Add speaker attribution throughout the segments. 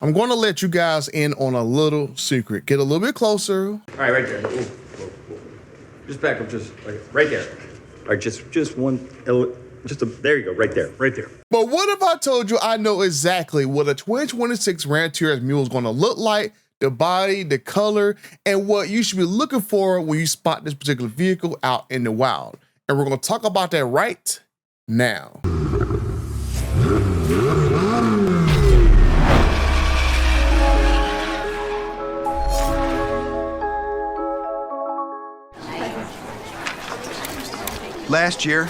Speaker 1: I'm going to let you guys in on a little secret. Get a little bit closer.
Speaker 2: All right, right there. Whoa. Just back up, just like right there. All right, just one, there you go, right there, right there.
Speaker 1: But what if I told you I know exactly what a 2026 Ram TRX Mule is going to look like, the body, the color, and what you should be looking for when you spot this particular vehicle out in the wild. And we're going to talk about that right now.
Speaker 3: Last year,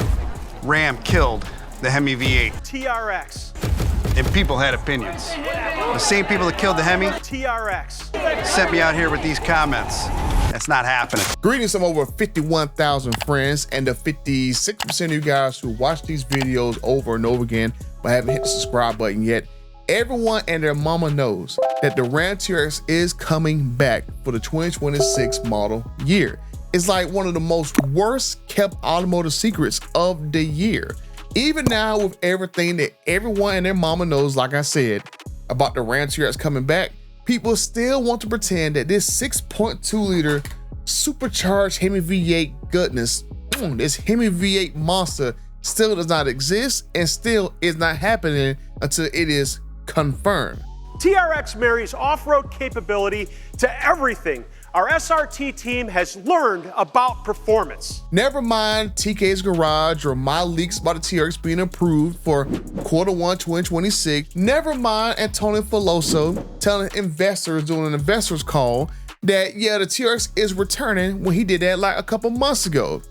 Speaker 3: Ram killed the HEMI V8.
Speaker 4: TRX.
Speaker 3: And people had opinions. The same people that killed the HEMI
Speaker 4: TRX.
Speaker 3: sent me out here with these comments. That's not happening.
Speaker 1: Greetings from over 51,000 friends and the 56% of you guys who watch these videos over and over again but haven't hit the subscribe button yet. Everyone and their mama knows that the Ram TRX is coming back for the 2026 model year. It's like one of the most worst kept automotive secrets of the year. Even now, with everything that everyone and their mama knows, like I said, about the Ram TRX coming back, people still want to pretend that this 6.2 liter supercharged HEMI V8 goodness, this HEMI V8 monster still does not exist and still is not happening until it is confirmed.
Speaker 4: TRX marries off-road capability to everything our SRT team has learned about performance.
Speaker 1: Never mind TK's Garage or my leaks about the TRX being approved for Q1 2026. Never mind Antonio Filoso telling investors during an investors call that, yeah, the TRX is returning when he did that like a couple months ago.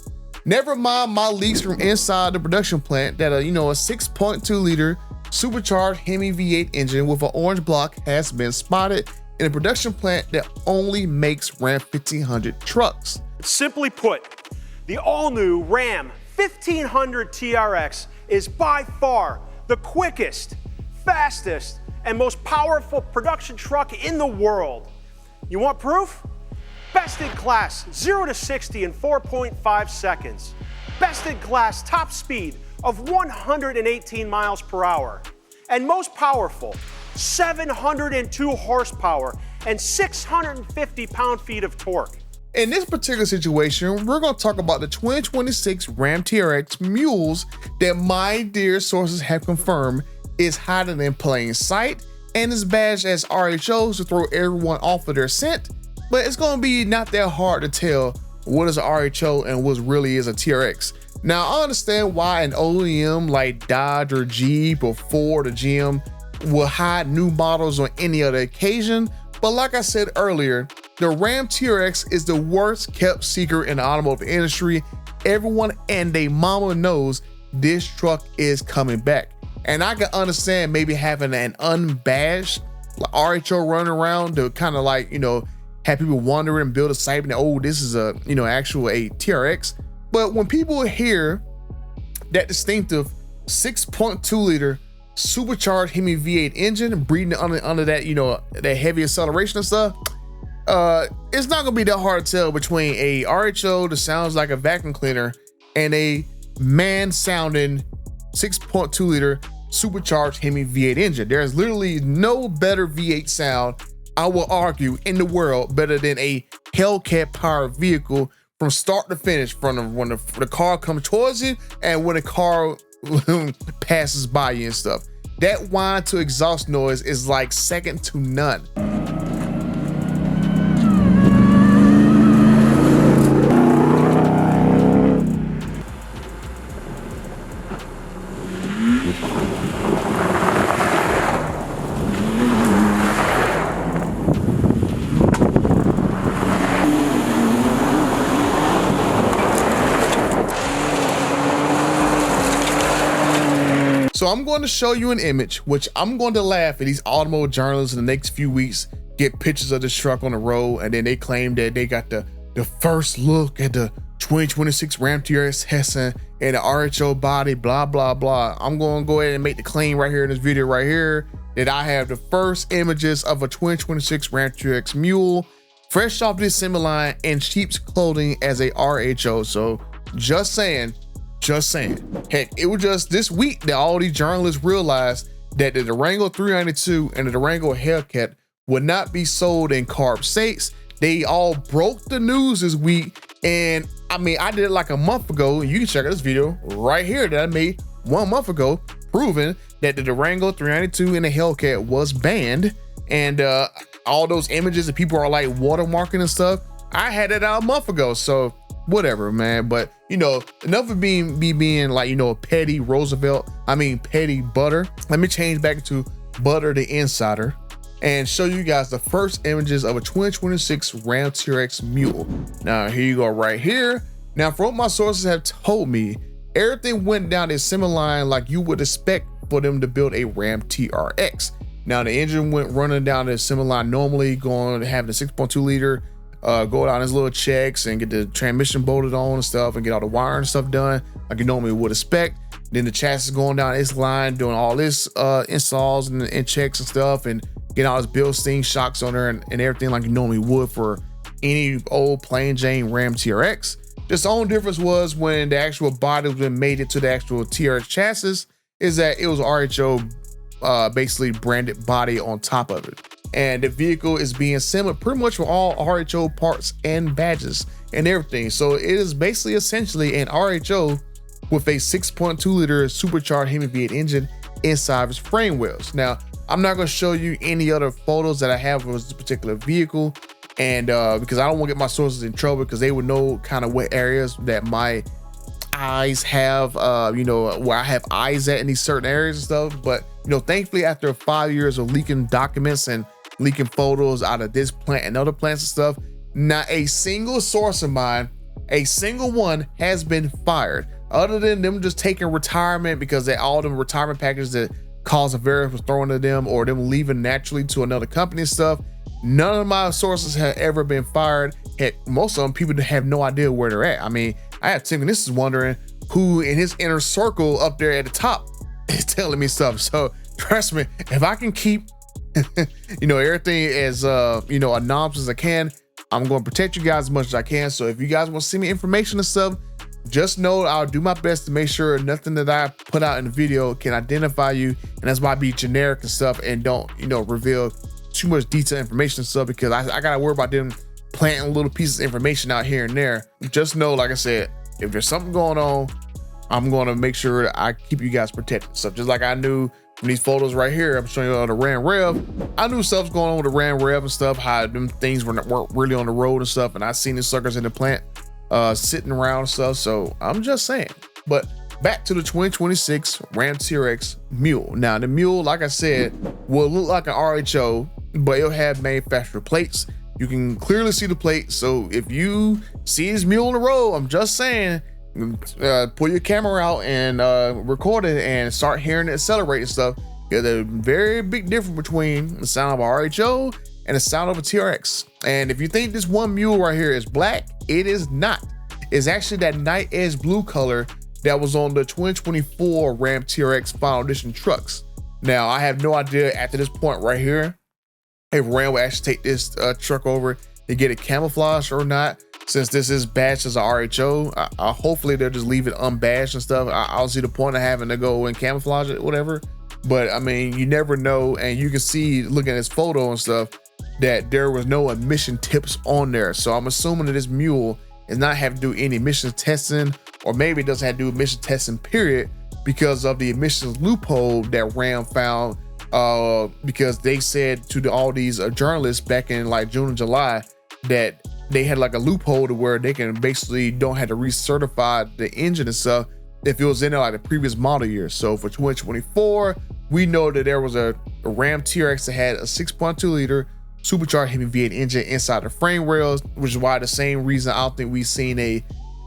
Speaker 1: Never mind my leaks from inside the production plant that a 6.2 liter supercharged HEMI V8 engine with an orange block has been spotted in a production plant that only makes Ram 1500 trucks.
Speaker 4: Simply put, the all-new Ram 1500 TRX is by far the quickest, fastest, and most powerful production truck in the world. You want proof? Best in class, 0 to 60 in 4.5 seconds. Best in class top speed of 118 miles per hour. And most powerful, 702 horsepower and 650 pound-feet of torque.
Speaker 1: In this particular situation, we're going to talk about the 2026 Ram TRX Mules that my dear sources have confirmed is hiding in plain sight and is badged as RHOs to throw everyone off of their scent, but it's going to be not that hard to tell what is an RHO and what really is a TRX. Now, I understand why an OEM like Dodge or Jeep or Ford or GM will hide new models on any other occasion, but like I said earlier, the Ram TRX is the worst kept secret in the automotive industry. Everyone and their mama knows this truck is coming back. And I can understand maybe having an unbadged RHO running around to kind of like, have people wonder and build excitement that, oh, this is a, actual a TRX. But when people hear that distinctive 6.2 liter supercharged HEMI V8 engine breathing under that, that heavy acceleration and stuff, it's not gonna be that hard to tell between a RHO that sounds like a vacuum cleaner and a man-sounding 6.2 liter supercharged HEMI V8 engine. There's literally no better V8 sound, I will argue, in the world better than a Hellcat powered vehicle from start to finish, from when the car comes towards you and when the car passes by you and stuff. That whine to exhaust noise is like second to none. So I'm going to show you an image, which I'm going to laugh at these automotive journalists in the next few weeks, get pictures of this truck on the road, and then they claim that they got the first look at the 2026 Ram TRX Hessen and the RHO body, blah, blah, blah. I'm going to go ahead and make the claim right here in this video right here that I have the first images of a 2026 Ram TRX Mule, fresh off the assembly line in sheep's clothing as a RHO. So just saying. Heck, it was just this week that all these journalists realized that the Durango 392 and the Durango Hellcat would not be sold in CARB states. They all broke the news this week. And I mean, I did it like a month ago. You can check out this video right here that I made 1 month ago, proving that the Durango 392 and the Hellcat was banned. And all those images that people are like watermarking and stuff, I had it out a month ago. So whatever, man. But you know, enough of being like, you know, a petty petty butter. Let me change back to Butter the Insider and show you guys the first images of a 2026 Ram TRX Mule. Now here you go right here. Now from what my sources have told me, everything went down a similar line like you would expect for them to build a Ram TRX. Now the engine went running down a similar line normally, going to have the 6.2 liter, go down his little checks and get the transmission bolted on and stuff and get all the wiring and stuff done like you normally would expect. Then the chassis going down its line, doing all this installs and checks and stuff, and getting all this Bilstein shocks on there and everything like you normally would for any old plain Jane Ram TRX. Just the only difference was when the actual body made it to the actual TRX chassis is that it was RHO basically branded body on top of it. And the vehicle is being assembled pretty much with all RHO parts and badges and everything. So it is basically essentially an RHO with a 6.2 liter supercharged HEMI V8 engine inside of its frame wheels. Now, I'm not going to show you any other photos that I have of this particular vehicle, and because I don't want to get my sources in trouble, because they would know kind of what areas that my eyes have, you know, where I have eyes at in these certain areas and stuff. But you know, thankfully, after 5 years of leaking documents and leaking photos out of this plant and other plants and stuff, not a single source of mine, a single one, has been fired, other than them just taking retirement because they all them retirement packages that cause a variance was thrown to them, or them leaving naturally to another company and stuff. None of my sources have ever been fired. Heck, most of them people have no idea where they're at. I mean, I have Tim, and this is wondering who in his inner circle up there at the top is telling me stuff. So trust me, if I can keep you know, everything as you know, anonymous as I can, I'm going to protect you guys as much as I can. So if you guys want to send me information and stuff, just know I'll do my best to make sure nothing that I put out in the video can identify you, and that's why I be generic and stuff and don't, you know, reveal too much detailed information and stuff, because I gotta worry about them planting little pieces of information out here and there. Just know, like I said, if there's something going on, I'm going to make sure that I keep you guys protected. So just like I knew from these photos right here, I'm showing you on the Ram Rev, I knew stuff's going on with the Ram Rev and stuff, how them things weren't really on the road and stuff, and I seen these suckers in the plant sitting around and stuff. So I'm just saying. But back to the 2026 Ram TRX Mule. Now the Mule, like I said, will look like an RHO, but it'll have manufacturer plates. You can clearly see the plate. So if you see this Mule on the road, I'm just saying, pull your camera out and record it and start hearing it accelerate and stuff. There's a very big difference between the sound of a RHO and the sound of a TRX. And if you think this one Mule right here is black, it is not. It's actually that night edge blue color that was on the 2024 Ram TRX Final Edition trucks. Now, I have no idea after this point right here if Ram will actually take this truck over to get it camouflaged or not, since this is badged as a RHO. Hopefully they'll just leave it unbadged and stuff. I don't see the point of having to go and camouflage it, whatever. But I mean, you never know. And you can see, looking at this photo and stuff, that there was no emission tips on there. So I'm assuming that this Mule is not having to do any emission testing, or maybe it doesn't have to do emission testing period, because of the emissions loophole that Ram found, because they said to all these journalists back in like June and July that they had like a loophole to where they can basically don't have to recertify the engine and stuff if it was in there like the previous model year. So for 2024, we know that there was a Ram TRX that had a 6.2 liter supercharged HEMI V8 engine inside the frame rails, which is why the same reason I don't think we've seen a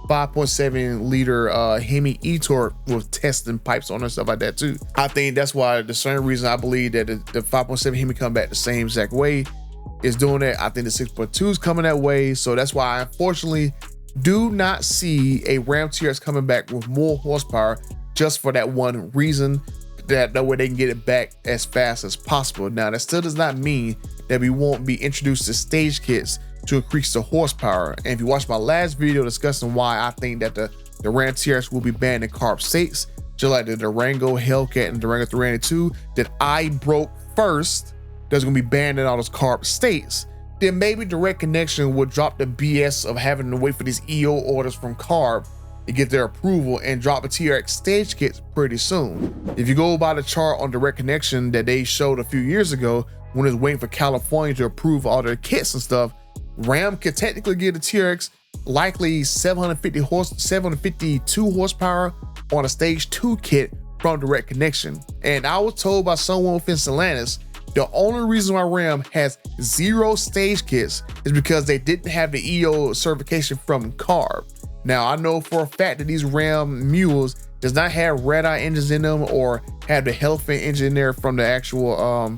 Speaker 1: 5.7 liter HEMI e-torque with testing pipes on it and stuff like that too. I think that's why the same reason I believe that the 5.7 HEMI come back the same exact way is doing that. I think the 6.2 is coming that way. So that's why I unfortunately do not see a Ram TRX coming back with more horsepower, just for that one reason, that way they can get it back as fast as possible. Now that still does not mean that we won't be introduced to stage kits to increase the horsepower. And if you watch my last video discussing why I think that the Ram TRX will be banned in CARB states, just like the Durango Hellcat and Durango 392 that I broke first, that's gonna be banned in all those CARB states, then maybe Direct Connection will drop the BS of having to wait for these EO orders from CARB to get their approval and drop the TRX stage kits pretty soon. If you go by the chart on Direct Connection that they showed a few years ago when it was waiting for California to approve all their kits and stuff, Ram could technically get the TRX likely 752 horsepower on a stage 2 kit from Direct Connection. And I was told by someone within Stellantis, the only reason why Ram has 0 stage kits is because they didn't have the EO certification from CARB. Now, I know for a fact that these Ram Mules does not have red-eye engines in them or have the Hellcat engine in there from the actual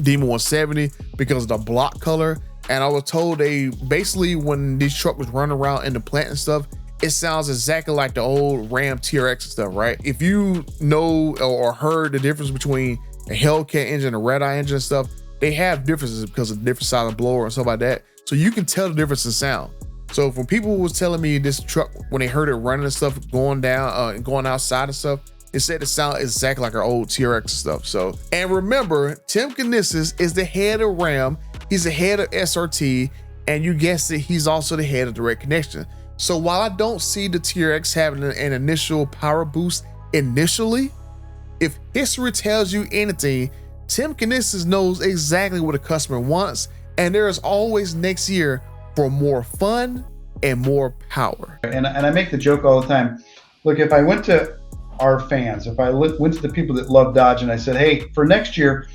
Speaker 1: Demon 170 because of the block color. And I was told they basically, when these trucks was running around in the plant and stuff, it sounds exactly like the old Ram TRX and stuff, right? If you know or heard the difference between a Hellcat engine and a red-eye engine and stuff, they have differences because of the different size of blower and stuff like that. So you can tell the difference in sound. So when people was telling me this truck, when they heard it running and stuff, going down and going outside and stuff, it said it sounded exactly like our old TRX and stuff. So, and remember, Tim Knissis is the head of Ram. He's the head of SRT, and you guessed it, he's also the head of Direct Connection. So while I don't see the TRX having an initial power boost initially, if history tells you anything, Tim Knissis knows exactly what a customer wants, and there is always next year for more fun and more power.
Speaker 5: And I make the joke all the time. Look, if I went to our fans, if I went to the people that love Dodge and I said, hey, for next year,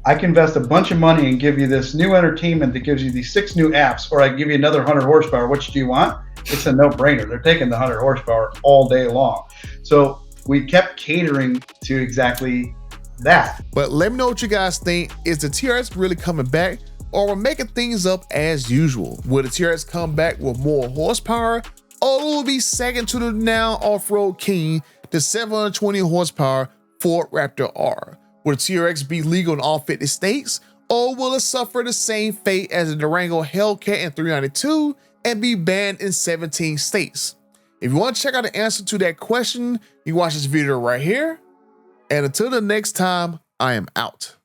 Speaker 5: I can invest a bunch of money and give you this new entertainment that gives you these 6 new apps, or I give you another 100 horsepower, which do you want? It's a no-brainer. They're taking the 100 horsepower all day long. So we kept catering to exactly that.
Speaker 1: But let me know what you guys think. Is the TRX really coming back, or we're making things up as usual? Will the TRX come back with more horsepower, or will it be second to the now off-road king, the 720 horsepower Ford Raptor R? Will the TRX be legal in all 50 states, or will it suffer the same fate as the Durango Hellcat and 392 and be banned in 17 states? If you want to check out the answer to that question, you watch this video right here. And until the next time, I am out.